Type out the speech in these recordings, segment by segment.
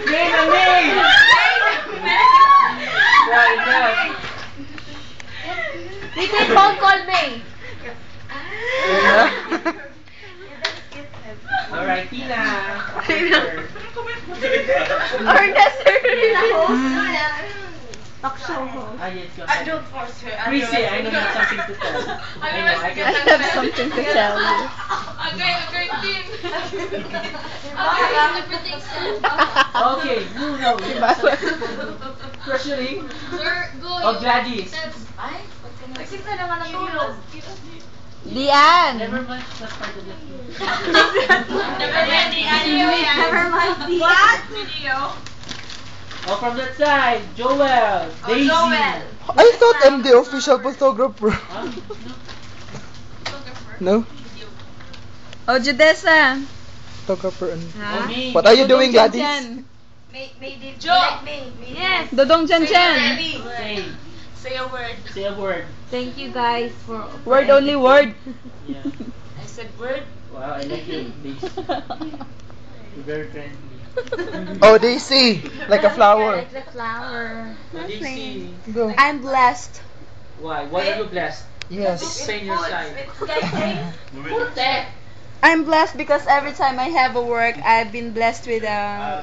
Name a name! Why not? Little phone call me. Alright, Tina. Ernest Talk show host. Ah, yes, go I ahead. don't force her. Prissy, I know you have something to tell. I know, I I can. have something to tell you. Okay, team. Everything's Okay, who knows? Pressuring of Gladys. Kasi ka naman natulog. Never Diane. mind, that's part of it. Never mind. What? Video. Oh, from that side, Joel, Daisy. I thought I'm the official photographer. Huh? No? Oh, Judessa. Photographer. Oh, me. What are you doing, Gladys? Joe. Yes. Dodong Jan Jan. Say a word. Say a word. Thank you guys for Word only word. Yeah. I said word. Wow, I like you, Daisy. You're very friendly. Oh, Daisy, like a flower. Like the flower. Daisy. Go. I'm blessed. Why? Why are you blessed? Yes. Explain your side. I'm blessed because every time I have a work, I've been blessed with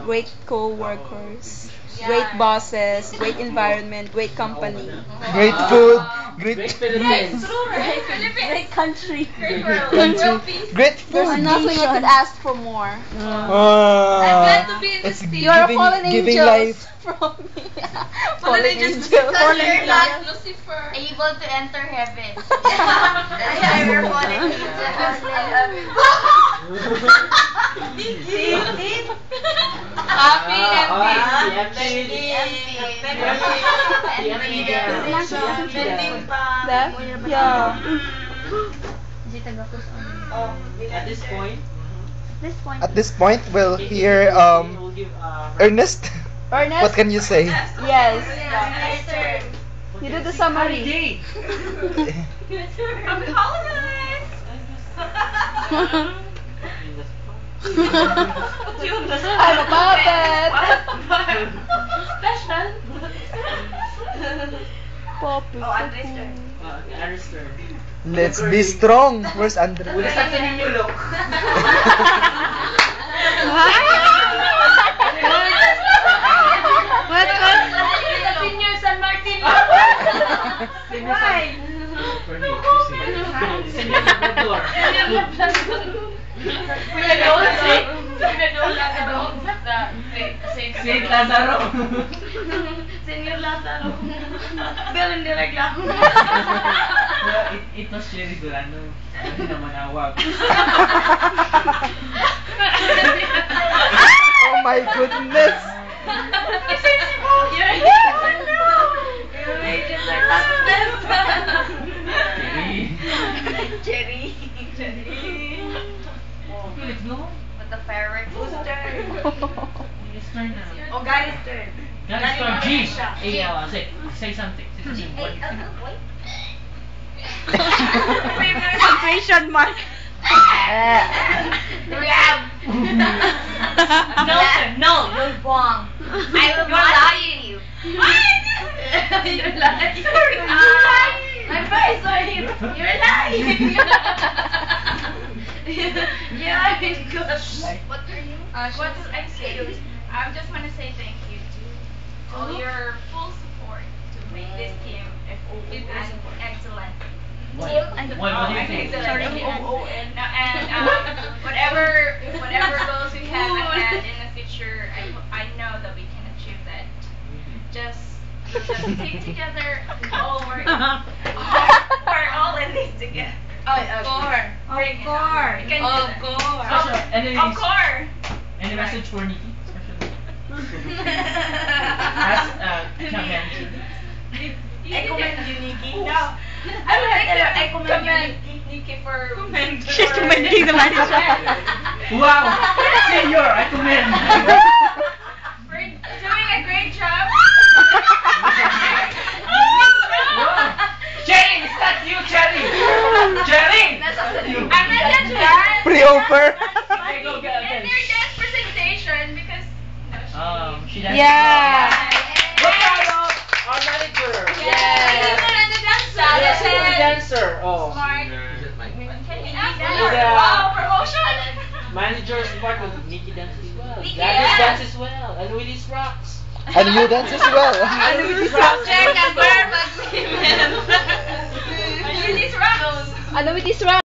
great co-workers, great bosses, great environment, great company. Great food. Great Great Philippines. Great country. country. Great There's nothing I could ask for more. It's You're a fallen giving angel life. from me. Fallen angels because Fallen you're angel. not Lucifer. Able to enter heaven. That's why we're fallen Yeah. At this point, At this point, we'll hear we'll give Ernest. Ernest? What can you say? Yes. You do the summary. Happy holidays. I'm a puppet. Special. Puppet. Oh, Andre's turn. Andrew's turn. Let's be strong. Where's Andre? Sa ninyo, look. What? Senior San Martin. Why? Senior Labrador. Saint Lazaro. Senior Lazaro. Galing nilaglako. Ito Sherry Durano. Hindi na manawag. Oh my goodness. Cherry. with the fireworks. Whose turn? It's turn now. Oh, Gary's turn. Guys, turn. G. Say something. What do you think? Concentration mark. No, you're wrong. I will not lie to you. You're lying. I'm very sorry. You're lying. Yeah, gosh. What are you? What did I say? I just want to say thank you to all your full support to make this team excellent. What do you think? Sorry, and whatever goals we have ahead in the future, I know that we can achieve that. Just stick together. We're all in this together. Of course. Any message for Nikki? As Kamen. I commend you, Nikki. No. I commend you, Nikki, for She's commending the manager. Wow! Senior, I commend. for doing a great job. Cherry, is that you, Cherry? She dances Yeah. What about our manager? Yes. Yes, she's a dancer. Oh. Smart. Can we ask Yeah. her? Wow, promotion! Manager Smart with Nikki dances well. Nikki, Gladys yes. dances well. And Willis rocks. And you dance as well. And Willis rocks. Check and verb agreement. Ayun, these rocks. Ano with this round?